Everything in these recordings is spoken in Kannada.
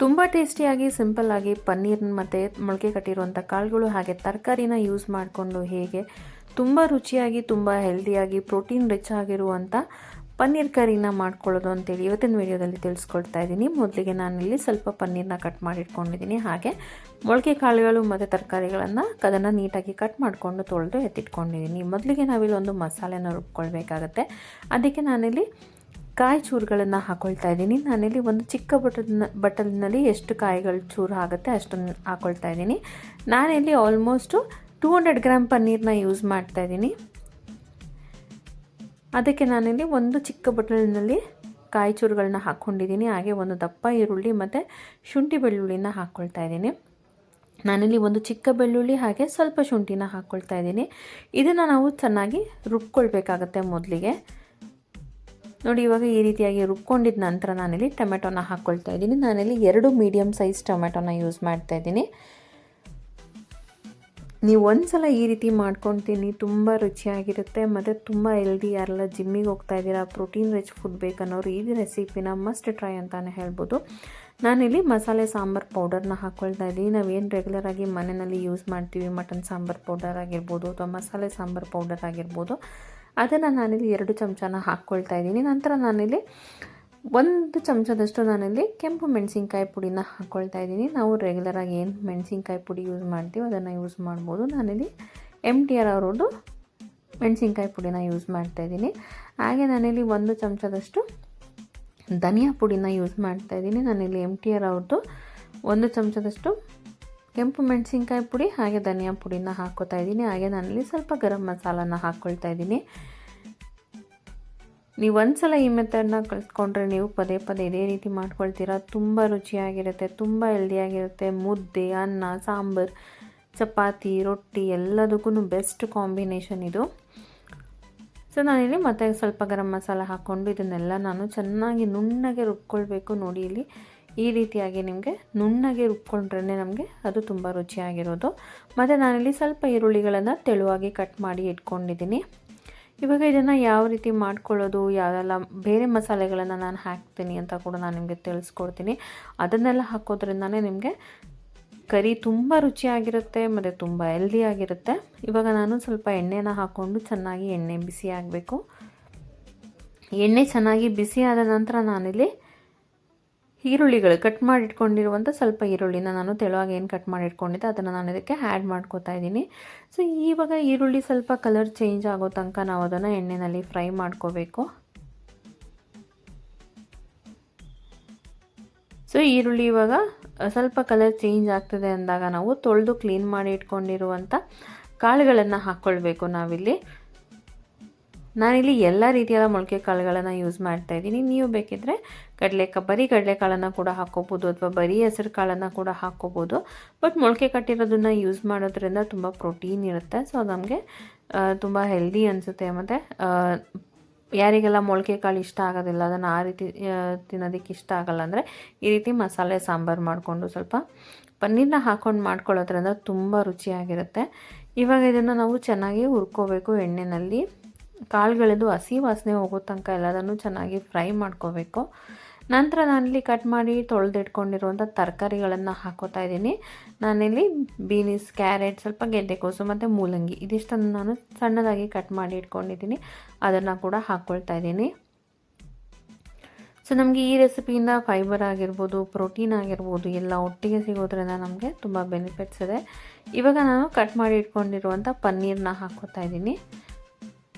ತುಂಬ ಟೇಸ್ಟಿಯಾಗಿ ಸಿಂಪಲ್ಲಾಗಿ ಪನ್ನೀರ್ ಮತ್ತು ಮೊಳಕೆ ಕಟ್ಟಿರುವಂಥ ಕಾಳುಗಳು ಹಾಗೆ ತರಕಾರಿನ ಯೂಸ್ ಮಾಡಿಕೊಂಡು ಹೇಗೆ ತುಂಬ ರುಚಿಯಾಗಿ ತುಂಬ ಹೆಲ್ದಿಯಾಗಿ ಪ್ರೋಟೀನ್ ರಿಚ್ ಆಗಿರುವಂಥ ಪನ್ನೀರ್ ಕರಿನ ಮಾಡ್ಕೊಳ್ಳೋದು ಅಂತೇಳಿ ಇವತ್ತಿನ ವಿಡಿಯೋದಲ್ಲಿ ತಿಳಿಸ್ಕೊಡ್ತಾ ಇದ್ದೀನಿ. ಮೊದಲಿಗೆ ನಾನಿಲ್ಲಿ ಸ್ವಲ್ಪ ಪನ್ನೀರ್ನ ಕಟ್ ಮಾಡಿಟ್ಕೊಂಡಿದ್ದೀನಿ. ಹಾಗೆ ಮೊಳಕೆ ಕಾಳುಗಳು ಮತ್ತು ತರಕಾರಿಗಳನ್ನು ಅದನ್ನು ನೀಟಾಗಿ ಕಟ್ ಮಾಡಿಕೊಂಡು ತೊಳೆದು ಎತ್ತಿಟ್ಕೊಂಡಿದ್ದೀನಿ. ಮೊದಲಿಗೆ ನಾವಿಲ್ಲಿ ಒಂದು ಮಸಾಲೆನ ರುಬ್ಕೊಳ್ಬೇಕಾಗತ್ತೆ. ಅದಕ್ಕೆ ನಾನಿಲ್ಲಿ ಕಾಯಿ ಚೂರುಗಳನ್ನು ಹಾಕ್ಕೊಳ್ತಾ ಇದ್ದೀನಿ. ನಾನಿಲ್ಲಿ ಒಂದು ಚಿಕ್ಕ ಬಟ್ಟಲಿನಲ್ಲಿ ಎಷ್ಟು ಕಾಯಿಗಳು ಚೂರು ಆಗುತ್ತೆ ಅಷ್ಟನ್ನು ಹಾಕ್ಕೊಳ್ತಾ ಇದ್ದೀನಿ. ನಾನಿಲ್ಲಿ ಆಲ್ಮೋಸ್ಟು 200 ಗ್ರಾಮ್ ಪನ್ನೀರ್ನ ಯೂಸ್ ಮಾಡ್ತಾ ಇದ್ದೀನಿ. ಅದಕ್ಕೆ ನಾನಿಲ್ಲಿ ಒಂದು ಚಿಕ್ಕ ಬಟ್ಟಲಿನಲ್ಲಿ ಕಾಯಿ ಚೂರುಗಳನ್ನ ಹಾಕ್ಕೊಂಡಿದ್ದೀನಿ. ಹಾಗೆ ಒಂದು ದಪ್ಪ ಈರುಳ್ಳಿ ಮತ್ತು ಶುಂಠಿ ಬೆಳ್ಳುಳ್ಳಿನ ಹಾಕ್ಕೊಳ್ತಾ ಇದ್ದೀನಿ. ನಾನಿಲ್ಲಿ ಒಂದು ಚಿಕ್ಕ ಬೆಳ್ಳುಳ್ಳಿ ಹಾಗೆ ಸ್ವಲ್ಪ ಶುಂಠಿನ ಹಾಕ್ಕೊಳ್ತಾ ಇದ್ದೀನಿ. ಇದನ್ನು ನಾವು ಚೆನ್ನಾಗಿ ರುಬ್ಕೊಳ್ಬೇಕಾಗತ್ತೆ. ಮೊದಲಿಗೆ ನೋಡಿ, ಇವಾಗ ಈ ರೀತಿಯಾಗಿ ರುಬ್ಕೊಂಡಿದ್ದ ನಂತರ ನಾನಿಲ್ಲಿ ಟೊಮೆಟೊನ ಹಾಕ್ಕೊಳ್ತಾ ಇದ್ದೀನಿ. ನಾನಿಲ್ಲಿ 2 ಮೀಡಿಯಮ್ ಸೈಜ್ ಟೊಮೆಟೊನ ಯೂಸ್ ಮಾಡ್ತಾ ಇದ್ದೀನಿ. ನೀವು ಒಂದ್ಸಲ ಈ ರೀತಿ ಮಾಡ್ಕೊಳ್ತೀನಿ, ತುಂಬ ರುಚಿಯಾಗಿರುತ್ತೆ ಮತ್ತು ತುಂಬ ಹೆಲ್ದಿ. ಯಾರೆಲ್ಲ ಜಿಮ್ಮಿಗೆ ಹೋಗ್ತಾ ಇದ್ದೀರಾ, ಪ್ರೋಟೀನ್ ರಿಚ್ ಫುಡ್ ಬೇಕನ್ನೋರು ಈ ರೆಸಿಪಿನ ಮಸ್ಟ್ ಟ್ರೈ ಅಂತಲೇ ಹೇಳ್ಬೋದು. ನಾನಿಲ್ಲಿ ಮಸಾಲೆ ಸಾಂಬಾರು ಪೌಡರ್ನ ಹಾಕ್ಕೊಳ್ತಾ ಇದ್ದೀನಿ. ನಾವೇನು ರೆಗ್ಯುಲರಾಗಿ ಮನೆಯಲ್ಲಿ ಯೂಸ್ ಮಾಡ್ತೀವಿ, ಮಟನ್ ಸಾಂಬಾರು ಪೌಡರ್ ಆಗಿರ್ಬೋದು ಅಥವಾ ಮಸಾಲೆ ಸಾಂಬಾರು ಪೌಡರ್ ಆಗಿರ್ಬೋದು, ಅದನ್ನು ನಾನಿಲ್ಲಿ 2 ಚಮಚನ ಹಾಕ್ಕೊಳ್ತಾ ಇದ್ದೀನಿ. ನಂತರ ನಾನಿಲ್ಲಿ 1 ಚಮಚದಷ್ಟು ನಾನಿಲ್ಲಿ ಕೆಂಪು ಮೆಣಸಿನ್ಕಾಯಿ ಪುಡಿನ ಹಾಕ್ಕೊಳ್ತಾ ಇದ್ದೀನಿ. ನಾವು ರೆಗ್ಯುಲರಾಗಿ ಏನು ಮೆಣಸಿನ್ಕಾಯಿ ಪುಡಿ ಯೂಸ್ ಮಾಡ್ತೀವಿ ಅದನ್ನು ಯೂಸ್ ಮಾಡ್ಬೋದು. ನಾನಿಲ್ಲಿ MTR ಅವ್ರದ್ದು ಮೆಣಸಿನ್ಕಾಯಿ ಪುಡಿನ ಯೂಸ್ ಮಾಡ್ತಾ ಇದ್ದೀನಿ. ಹಾಗೆ ನಾನಿಲ್ಲಿ 1 ಚಮಚದಷ್ಟು ಧನಿಯಾ ಪುಡಿನ ಯೂಸ್ ಮಾಡ್ತಾ ಇದ್ದೀನಿ. ನಾನಿಲ್ಲಿ MTR ಅವ್ರದ್ದು 1 ಚಮಚದಷ್ಟು ಕೆಂಪು ಮೆಣಸಿನ್ಕಾಯಿ ಪುಡಿ ಹಾಗೆ ಧನಿಯಾ ಪುಡಿನ ಹಾಕ್ಕೋತಾ ಇದ್ದೀನಿ. ಹಾಗೆ ನಾನಿಲ್ಲಿ ಸ್ವಲ್ಪ ಗರಂ ಮಸಾಲನ ಹಾಕ್ಕೊಳ್ತಾ ಇದ್ದೀನಿ. ನೀವು ಒಂದ್ಸಲ ಈ ಮೆಥಡ್ನ ಕಲ್ತ್ಕೊಂಡ್ರೆ ನೀವು ಪದೇ ಪದೇ ಇದೇ ರೀತಿ ಮಾಡ್ಕೊಳ್ತೀರಾ. ತುಂಬ ರುಚಿಯಾಗಿರುತ್ತೆ, ತುಂಬ ಹೆಲ್ದಿಯಾಗಿರುತ್ತೆ. ಮುದ್ದೆ, ಅನ್ನ, ಸಾಂಬಾರು, ಚಪಾತಿ, ರೊಟ್ಟಿ ಎಲ್ಲದಕ್ಕೂ ಬೆಸ್ಟ್ ಕಾಂಬಿನೇಷನ್ ಇದು. ಸೊ ನಾನಿಲ್ಲಿ ಮತ್ತೆ ಸ್ವಲ್ಪ ಗರಂ ಮಸಾಲ ಹಾಕ್ಕೊಂಡು ಇದನ್ನೆಲ್ಲ ನಾನು ಚೆನ್ನಾಗಿ ನುಣ್ಣಗೆ ರುಬ್ಕೊಳ್ಬೇಕು. ನೋಡಿ, ಇಲ್ಲಿ ಈ ರೀತಿಯಾಗಿ ನಿಮಗೆ ನುಣ್ಣಗೆ ರುಬ್ಕೊಂಡ್ರೆ ನಮಗೆ ಅದು ತುಂಬ ರುಚಿಯಾಗಿರೋದು. ಮತ್ತು ನಾನಿಲ್ಲಿ ಸ್ವಲ್ಪ ಈರುಳ್ಳಿಗಳನ್ನು ತೆಳುವಾಗಿ ಕಟ್ ಮಾಡಿ ಇಟ್ಕೊಂಡಿದ್ದೀನಿ. ಇವಾಗ ಇದನ್ನು ಯಾವ ರೀತಿ ಮಾಡ್ಕೊಳ್ಳೋದು, ಯಾವೆಲ್ಲ ಬೇರೆ ಮಸಾಲೆಗಳನ್ನು ನಾನು ಹಾಕ್ತೀನಿ ಅಂತ ಕೂಡ ನಾನು ನಿಮಗೆ ತಿಳಿಸ್ಕೊಡ್ತೀನಿ. ಅದನ್ನೆಲ್ಲ ಹಾಕೋದ್ರಿಂದನೇ ನಿಮಗೆ ಕರಿ ತುಂಬ ರುಚಿಯಾಗಿರುತ್ತೆ ಮತ್ತು ತುಂಬ ಹೆಲ್ದಿಯಾಗಿರುತ್ತೆ. ಇವಾಗ ನಾನು ಸ್ವಲ್ಪ ಎಣ್ಣೆನ ಹಾಕ್ಕೊಂಡು ಚೆನ್ನಾಗಿ ಎಣ್ಣೆ ಬಿಸಿ ಆಗಬೇಕು. ಎಣ್ಣೆ ಚೆನ್ನಾಗಿ ಬಿಸಿ ಆದ ನಂತರ ನಾನಿಲ್ಲಿ ಈರುಳ್ಳಿಗಳು ಕಟ್ ಮಾಡಿ ಇಟ್ಕೊಂಡಿರುವಂಥ ಸ್ವಲ್ಪ ಈರುಳ್ಳಿನ ನಾನು ತೆಳುವಾಗಿ ಏನು ಕಟ್ ಮಾಡಿ ಇಟ್ಕೊಂಡಿದ್ದೆ ಅದನ್ನು ನಾನು ಇದಕ್ಕೆ ಆ್ಯಡ್ ಮಾಡ್ಕೋತಾ ಇದ್ದೀನಿ. ಸೊ ಇವಾಗ ಈರುಳ್ಳಿ ಸ್ವಲ್ಪ ಕಲರ್ ಚೇಂಜ್ ಆಗೋ ತನಕ ನಾವು ಅದನ್ನು ಎಣ್ಣೆಯಲ್ಲಿ ಫ್ರೈ ಮಾಡ್ಕೋಬೇಕು. ಸೊ ಈರುಳ್ಳಿ ಇವಾಗ ಸ್ವಲ್ಪ ಕಲರ್ ಚೇಂಜ್ ಆಗ್ತದೆ ಅಂದಾಗ ನಾವು ತೊಳೆದು ಕ್ಲೀನ್ ಮಾಡಿ ಇಟ್ಕೊಂಡಿರುವಂಥ ಕಾಳುಗಳನ್ನು ಹಾಕ್ಕೊಳ್ಬೇಕು. ನಾವಿಲ್ಲಿ ನಾನಿಲ್ಲಿ ಎಲ್ಲ ರೀತಿಯ ಮೊಳಕೆ ಕಾಳುಗಳನ್ನು ಯೂಸ್ ಮಾಡ್ತಾ ಇದ್ದೀನಿ. ನೀವು ಬೇಕಿದ್ದರೆ ಬರೀ ಕಡಲೆಕಾಳನ್ನು ಕೂಡ ಹಾಕ್ಕೋಬೋದು ಅಥವಾ ಬರೀ ಹೆಸರು ಕಾಳನ್ನು ಕೂಡ ಹಾಕ್ಕೋಬೋದು. ಬಟ್ ಮೊಳಕೆ ಕಟ್ಟಿರೋದನ್ನು ಯೂಸ್ ಮಾಡೋದ್ರಿಂದ ತುಂಬ ಪ್ರೋಟೀನ್ ಇರುತ್ತೆ. ಸೊ ನಮಗೆ ತುಂಬ ಹೆಲ್ದಿ ಅನಿಸುತ್ತೆ. ಮತ್ತು ಯಾರಿಗೆಲ್ಲ ಮೊಳಕೆ ಕಾಳು ಇಷ್ಟ ಆಗೋದಿಲ್ಲ, ಅದನ್ನು ಆ ರೀತಿ ತಿನ್ನೋದಕ್ಕೆ ಇಷ್ಟ ಆಗಲ್ಲ ಅಂದರೆ ಈ ರೀತಿ ಮಸಾಲೆ ಸಾಂಬಾರು ಮಾಡಿಕೊಂಡು ಸ್ವಲ್ಪ ಪನ್ನೀರನ್ನ ಹಾಕ್ಕೊಂಡು ಮಾಡ್ಕೊಳ್ಳೋದ್ರಿಂದ ತುಂಬ ರುಚಿಯಾಗಿರುತ್ತೆ. ಇವಾಗ ಇದನ್ನು ನಾವು ಚೆನ್ನಾಗಿ ಹುರ್ಕೋಬೇಕು ಎಣ್ಣೆಯಲ್ಲಿ. ಕಾಳುಗಳದ್ದು ಹಸಿ ವಾಸನೆ ಹೋಗೋ ತನಕ ಎಲ್ಲದನ್ನು ಚೆನ್ನಾಗಿ ಫ್ರೈ ಮಾಡ್ಕೋಬೇಕು. ನಂತರ ನಾನಿಲ್ಲಿ ಕಟ್ ಮಾಡಿ ತೊಳೆದಿಟ್ಕೊಂಡಿರುವಂಥ ತರಕಾರಿಗಳನ್ನು ಹಾಕೋತಾ ಇದ್ದೀನಿ. ನಾನಿಲ್ಲಿ ಬೀನ್ಸ್, ಕ್ಯಾರೆಟ್, ಸ್ವಲ್ಪ ಗೆಡ್ಡೆಕೋಸು ಮತ್ತು ಮೂಲಂಗಿ ಇದಿಷ್ಟನ್ನು ನಾನು ಸಣ್ಣದಾಗಿ ಕಟ್ ಮಾಡಿ ಇಟ್ಕೊಂಡಿದ್ದೀನಿ. ಅದನ್ನು ಕೂಡ ಹಾಕ್ಕೊಳ್ತಾ ಇದ್ದೀನಿ. ಸೊ ನಮಗೆ ಈ ರೆಸಿಪಿಯಿಂದ ಫೈಬರ್ ಆಗಿರ್ಬೋದು, ಪ್ರೋಟೀನ್ ಆಗಿರ್ಬೋದು ಎಲ್ಲ ಒಟ್ಟಿಗೆ ಸಿಗೋದ್ರಿಂದ ನಮಗೆ ತುಂಬ ಬೆನಿಫಿಟ್ಸ್ ಇದೆ. ಇವಾಗ ನಾನು ಕಟ್ ಮಾಡಿ ಇಟ್ಕೊಂಡಿರುವಂಥ ಪನ್ನೀರನ್ನ ಹಾಕ್ಕೋತಾ ಇದ್ದೀನಿ.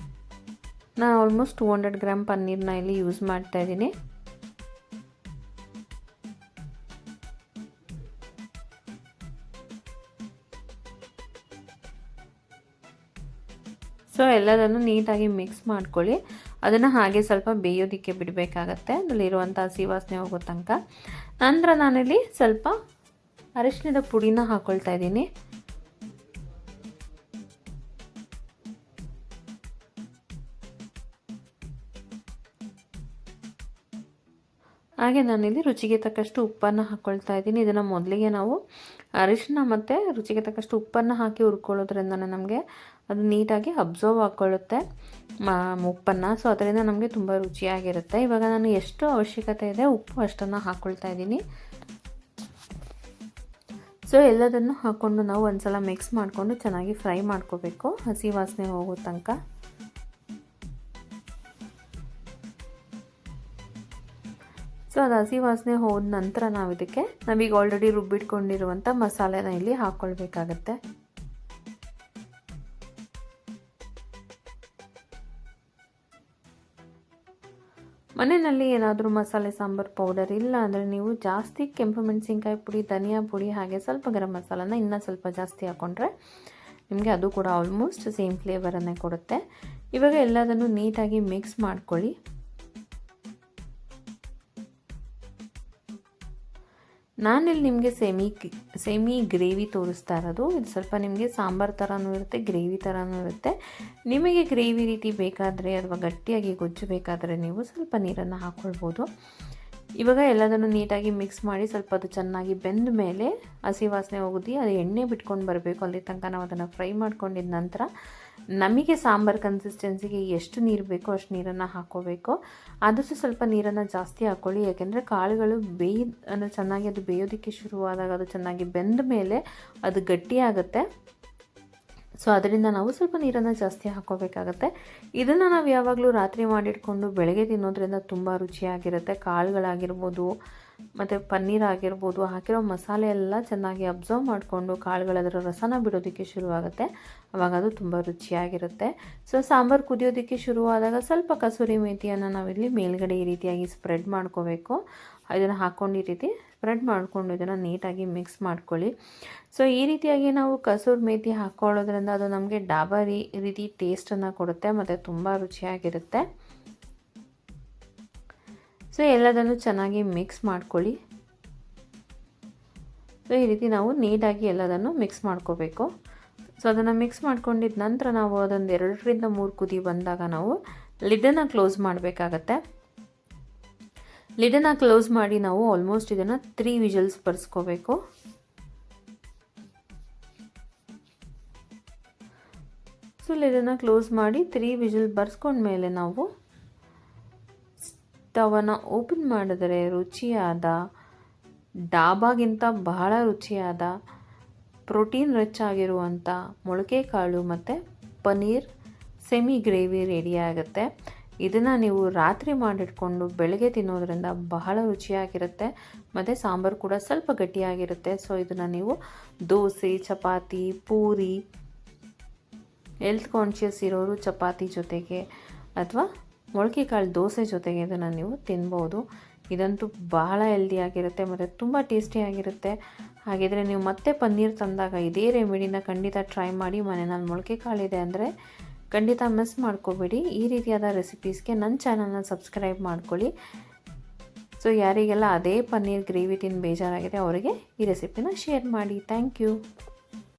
ನಾನು ಆಲ್ಮೋಸ್ಟ್ 200 ಗ್ರಾಮ್ ಪನ್ನೀರನ್ನ ಇಲ್ಲಿ ಯೂಸ್ ಮಾಡ್ತಾ ಇದ್ದೀನಿ. ಸೊ ಎಲ್ಲದನ್ನು ನೀಟಾಗಿ ಮಿಕ್ಸ್ ಮಾಡ್ಕೊಳ್ಳಿ. ಅದನ್ನು ಹಾಗೆ ಸ್ವಲ್ಪ ಬೇಯೋದಕ್ಕೆ ಬಿಡಬೇಕಾಗತ್ತೆ, ಅದರಲ್ಲಿರುವಂಥ ಹಸಿ ವಾಸನೆ ಹೋಗೋ ತನಕ. ನಂತರ ನಾನಿಲ್ಲಿ ಸ್ವಲ್ಪ ಅರಿಶಿಣದ ಪುಡಿನ ಹಾಕ್ಕೊಳ್ತಾ ಇದ್ದೀನಿ. ಹಾಗೆ ನಾನಿಲ್ಲಿ ರುಚಿಗೆ ತಕ್ಕಷ್ಟು ಉಪ್ಪನ್ನು ಹಾಕ್ಕೊಳ್ತಾ ಇದ್ದೀನಿ. ಇದನ್ನು ಮೊದಲಿಗೆ ನಾವು ಅರಿಶಿನ ಮತ್ತು ರುಚಿಗೆ ತಕ್ಕಷ್ಟು ಉಪ್ಪನ್ನು ಹಾಕಿ ಹುರ್ಕೊಳ್ಳೋದ್ರಿಂದನೇ ನಮಗೆ ಅದು ನೀಟಾಗಿ ಅಬ್ಸರ್ವ್ ಹಾಕ್ಕೊಳ್ಳುತ್ತೆ ಉಪ್ಪನ್ನು. ಸೊ ಅದರಿಂದ ನಮಗೆ ತುಂಬ ರುಚಿಯಾಗಿರುತ್ತೆ. ಇವಾಗ ನಾನು ಎಷ್ಟು ಅವಶ್ಯಕತೆ ಇದೆ ಉಪ್ಪು ಅಷ್ಟನ್ನು ಹಾಕ್ಕೊಳ್ತಾ ಇದ್ದೀನಿ. ಸೊ ಎಲ್ಲದನ್ನು ಹಾಕ್ಕೊಂಡು ನಾವು ಒಂದ್ಸಲ ಮಿಕ್ಸ್ ಮಾಡಿಕೊಂಡು ಚೆನ್ನಾಗಿ ಫ್ರೈ ಮಾಡ್ಕೋಬೇಕು, ಹಸಿ ವಾಸನೆ ಹೋಗೋ ತನಕ. ಸೊ ಅದು ಹಸಿ ವಾಸನೆ ಹೋದ ನಂತರ ನಾವೀಗ ಆಲ್ರೆಡಿ ರುಬ್ಬಿಟ್ಕೊಂಡಿರುವಂಥ ಮಸಾಲೆನ ಇಲ್ಲಿ ಹಾಕ್ಕೊಳ್ಬೇಕಾಗತ್ತೆ. ಮನೆಯಲ್ಲಿ ಏನಾದರೂ ಮಸಾಲೆ ಸಾಂಬಾರು ಪೌಡರ್ ಇಲ್ಲ ಅಂದರೆ ನೀವು ಜಾಸ್ತಿ ಕೆಂಪು ಮೆಣಸಿನ್ಕಾಯಿ ಪುಡಿ, ಧನಿಯಾ ಪುಡಿ, ಹಾಗೆ ಸ್ವಲ್ಪ ಗರಂ ಮಸಾಲನ ಇನ್ನೂ ಸ್ವಲ್ಪ ಜಾಸ್ತಿ ಹಾಕ್ಕೊಂಡ್ರೆ ನಿಮಗೆ ಅದು ಕೂಡ ಆಲ್ಮೋಸ್ಟ್ ಸೇಮ್ ಫ್ಲೇವರನ್ನೇ ಕೊಡುತ್ತೆ. ಇವಾಗ ಎಲ್ಲದನ್ನು ನೀಟಾಗಿ ಮಿಕ್ಸ್ ಮಾಡ್ಕೊಳ್ಳಿ. ನಾನಿಲ್ಲಿ ನಿಮಗೆ ಸೆಮಿ ಗ್ರೇವಿ ತೋರಿಸ್ತಾ ಇರೋದು. ಇದು ಸ್ವಲ್ಪ ನಿಮಗೆ ಸಾಂಬಾರು ಥರನೂ ಇರುತ್ತೆ, ಗ್ರೇವಿ ಥರನೂ ಇರುತ್ತೆ. ನಿಮಗೆ ಗ್ರೇವಿ ರೀತಿ ಬೇಕಾದರೆ ಅಥವಾ ಗಟ್ಟಿಯಾಗಿ ಗೊಜ್ಜು ಬೇಕಾದರೆ ನೀವು ಸ್ವಲ್ಪ ನೀರನ್ನು ಹಾಕ್ಕೊಳ್ಬೋದು. ಇವಾಗ ಎಲ್ಲದನ್ನು ನೀಟಾಗಿ ಮಿಕ್ಸ್ ಮಾಡಿ ಸ್ವಲ್ಪ ಅದು ಚೆನ್ನಾಗಿ ಬೆಂದ ಮೇಲೆ ಹಸಿ ವಾಸನೆ ಹೋಗಿ ಅದು ಎಣ್ಣೆ ಬಿಟ್ಕೊಂಡು ಬರಬೇಕು. ಅಲ್ಲಿ ತನಕ ನಾವು ಅದನ್ನು ಫ್ರೈ ಮಾಡ್ಕೊಂಡಿದ್ದ ನಂತರ ನಮಗೆ ಸಾಂಬಾರು ಕನ್ಸಿಸ್ಟೆನ್ಸಿಗೆ ಎಷ್ಟು ನೀರು ಬೇಕೋ ಅಷ್ಟು ನೀರನ್ನು ಹಾಕ್ಕೋಬೇಕು. ಆದಷ್ಟು ಸ್ವಲ್ಪ ನೀರನ್ನು ಜಾಸ್ತಿ ಹಾಕ್ಕೊಳ್ಳಿ, ಯಾಕೆಂದರೆ ಕಾಳುಗಳು ಅಂದರೆ ಚೆನ್ನಾಗಿ ಅದು ಬೇಯೋದಕ್ಕೆ ಶುರುವಾದಾಗ ಅದು ಚೆನ್ನಾಗಿ ಬೆಂದ ಮೇಲೆ ಅದು ಗಟ್ಟಿಯಾಗುತ್ತೆ. ಸೊ ಅದರಿಂದ ನಾವು ಸ್ವಲ್ಪ ನೀರನ್ನು ಜಾಸ್ತಿ ಹಾಕ್ಕೋಬೇಕಾಗತ್ತೆ. ಇದನ್ನು ನಾವು ಯಾವಾಗಲೂ ರಾತ್ರಿ ಮಾಡಿಟ್ಕೊಂಡು ಬೆಳಗ್ಗೆ ತಿನ್ನೋದ್ರಿಂದ ತುಂಬ ರುಚಿಯಾಗಿರುತ್ತೆ. ಕಾಳುಗಳಾಗಿರ್ಬೋದು ಮತ್ತು ಪನ್ನೀರ್ ಆಗಿರ್ಬೋದು, ಹಾಕಿರೋ ಮಸಾಲೆ ಎಲ್ಲ ಚೆನ್ನಾಗಿ ಅಬ್ಸರ್ವ್ ಮಾಡಿಕೊಂಡು ಕಾಳುಗಳದರ ರಸನ ಬಿಡೋದಕ್ಕೆ ಶುರುವಾಗುತ್ತೆ. ಆವಾಗ ಅದು ತುಂಬ ರುಚಿಯಾಗಿರುತ್ತೆ. ಸೊ ಸಾಂಬಾರು ಕುದಿಯೋದಕ್ಕೆ ಶುರುವಾದಾಗ ಸ್ವಲ್ಪ ಕಸೂರಿ ಮೇಥಿಯನ್ನು ನಾವಿಲ್ಲಿ ಮೇಲ್ಗಡೆ ಈ ರೀತಿಯಾಗಿ ಸ್ಪ್ರೆಡ್ ಮಾಡ್ಕೋಬೇಕು. ಇದನ್ನು ಹಾಕ್ಕೊಂಡು ಈ ರೀತಿ ಸ್ಪ್ರೆಡ್ ಮಾಡಿಕೊಂಡು ಇದನ್ನು ನೀಟಾಗಿ ಮಿಕ್ಸ್ ಮಾಡ್ಕೊಳ್ಳಿ. ಸೊ ಈ ರೀತಿಯಾಗಿ ನಾವು ಕಸೂರಿ ಮೇಥಿ ಹಾಕ್ಕೊಳ್ಳೋದ್ರಿಂದ ಅದು ನಮಗೆ ಡಾಬಾ ರೀತಿ ಟೇಸ್ಟನ್ನು ಕೊಡುತ್ತೆ ಮತ್ತು ತುಂಬ ರುಚಿಯಾಗಿರುತ್ತೆ. ಸೊ ಎಲ್ಲದನ್ನು ಚೆನ್ನಾಗಿ ಮಿಕ್ಸ್ ಮಾಡ್ಕೊಳ್ಳಿ. ಸೊ ಈ ರೀತಿ ನಾವು ನೀಟಾಗಿ ಎಲ್ಲದನ್ನು ಮಿಕ್ಸ್ ಮಾಡ್ಕೋಬೇಕು. ಸೊ ಅದನ್ನು ಮಿಕ್ಸ್ ಮಾಡ್ಕೊಂಡಿದ್ದ ನಂತರ ನಾವು ಅದೊಂದು 2 ರಿಂದ 3 ಕುದಿ ಬಂದಾಗ ನಾವು ಲಿಡ್ಡನ್ನು ಕ್ಲೋಸ್ ಮಾಡಬೇಕಾಗತ್ತೆ. ಲಿಡ್ಡನ್ನು ಕ್ಲೋಸ್ ಮಾಡಿ ನಾವು ಆಲ್ಮೋಸ್ಟ್ ಇದನ್ನು 3 ವಿಷಲ್ಸ್ ಬರ್ಸ್ಕೋಬೇಕು. ಸೊ ಲಿಡ್ಡನ್ನು ಕ್ಲೋಸ್ ಮಾಡಿ 3 ವಿಷಲ್ ಬರ್ಸ್ಕೊಂಡ್ಮೇಲೆ ನಾವು ಸ್ಟವನ್ನು ಓಪನ್ ಮಾಡಿದರೆ ರುಚಿಯಾದ, ಡಾಬಾಗಿಂತ ಬಹಳ ರುಚಿಯಾದ, ಪ್ರೋಟೀನ್ ರಿಚ್ ಆಗಿರುವಂಥ ಮೊಳಕೆ ಕಾಳು ಮತ್ತು ಪನ್ನೀರ್ ಸೆಮಿ ಗ್ರೇವಿ ರೆಡಿ ಆಗುತ್ತೆ. ಇದನ್ನು ನೀವು ರಾತ್ರಿ ಮಾಡಿಟ್ಕೊಂಡು ಬೆಳಗ್ಗೆ ತಿನ್ನೋದ್ರಿಂದ ಬಹಳ ರುಚಿಯಾಗಿರುತ್ತೆ ಮತ್ತು ಸಾಂಬಾರು ಕೂಡ ಸ್ವಲ್ಪ ಗಟ್ಟಿಯಾಗಿರುತ್ತೆ. ಸೊ ಇದನ್ನು ನೀವು ದೋಸೆ, ಚಪಾತಿ, ಪೂರಿ, ಹೆಲ್ತ್ ಕಾನ್ಷಿಯಸ್ ಇರೋರು ಚಪಾತಿ ಜೊತೆಗೆ ಅಥವಾ ಮೊಳಕೆ ಕಾಳು ದೋಸೆ ಜೊತೆಗೆ ಇದನ್ನು ನೀವು ತಿನ್ಬೋದು. ಇದಂತೂ ಬಹಳ ಹೆಲ್ದಿಯಾಗಿರುತ್ತೆ ಮತ್ತು ತುಂಬ ಟೇಸ್ಟಿಯಾಗಿರುತ್ತೆ. ಹಾಗಿದ್ರೆ ನೀವು ಮತ್ತೆ ಪನ್ನೀರ್ ತಂದಾಗ ಇದೇ ರೆಮಿಡಿನ ಖಂಡಿತ ಟ್ರೈ ಮಾಡಿ. ಮನೆಯಲ್ಲಿ ಮೊಳಕೆ ಕಾಳಿದೆ ಅಂದರೆ ಖಂಡಿತ ಮಿಸ್ ಮಾಡ್ಕೋಬೇಡಿ. ಈ ರೀತಿಯಾದ ರೆಸಿಪೀಸ್ಗೆ ನನ್ನ ಚಾನಲ್ನ ಸಬ್ಸ್ಕ್ರೈಬ್ ಮಾಡ್ಕೊಳ್ಳಿ. ಸೊ ಯಾರಿಗೆಲ್ಲ ಅದೇ ಪನ್ನೀರ್ ಗ್ರೇವಿ ತಿಂದು ಬೇಜಾರಾಗಿದೆ ಅವರಿಗೆ ಈ ರೆಸಿಪಿನ ಶೇರ್ ಮಾಡಿ. Thank you.